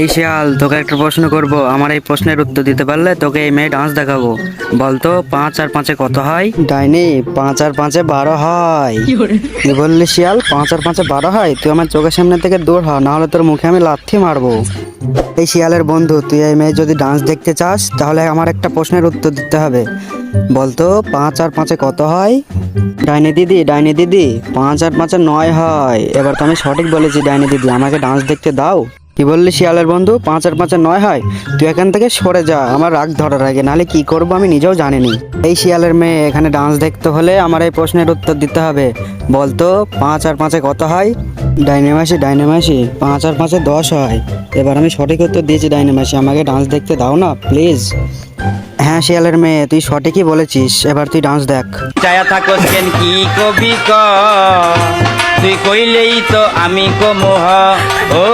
এই শিয়াল, তোকে একটা প্রশ্ন করব। আমার এই প্রশ্নের উত্তর দিতে পারলে তোকে এই মেয়ে ডান্স দেখাবো। বলতো 5 আর 5 কত হয়? ডাইনি, 5 আর 5 12 হয়। কি বললি শিয়াল? 5 আর 5 12 হয়? তুই আমার চোখের সামনে থেকে দূর হ, না হলে তোর মুখে আমি লাথি মারবো। এই শিয়ালের বন্ধু, তুই এই মেয়ে যদি ডান্স দেখতে চাস তাহলে আমার একটা প্রশ্নের উত্তর দিতে হবে। বলতো 5 আর 5 কত হয়? ডাইনি দিদি, ডাইনি দিদি, 5 আর 5 9 হয়। এবার তো আমি সঠিক বলেছি ডাইনি দিদি, আমাকে ডান্স দেখতে দাও। কি বললি শিয়ালের বন্ধু? 5 আর 5 9 হয়? তুই এখান থেকে সরে যা, আমার রাগ ধরার আগে, নাহলে কি করবো আমি নিজেও জানিনি। এই শিয়ালের মেয়ে, এখানে ডান্স দেখতে হলে আমার এই প্রশ্নের উত্তর দিতে হবে। বলতো 5 আর 5 কত হয়? ডাইনেমাসি, ডাইনেমাসি, 5 আর 5 10 হয়। এবার আমি সঠিক উত্তর দিয়েছি ডাইনেমাসি, আমাকে ডান্স দেখতে দাও না প্লিজ। হ্যাঁ শিয়ালের মেয়ে, তুই সঠিকই বলেছিস, এবার তুই ডান্স দেখ। চায়া থাকস কেন কি কবি ক, তুই কইলেই তো আমি কমোহ ও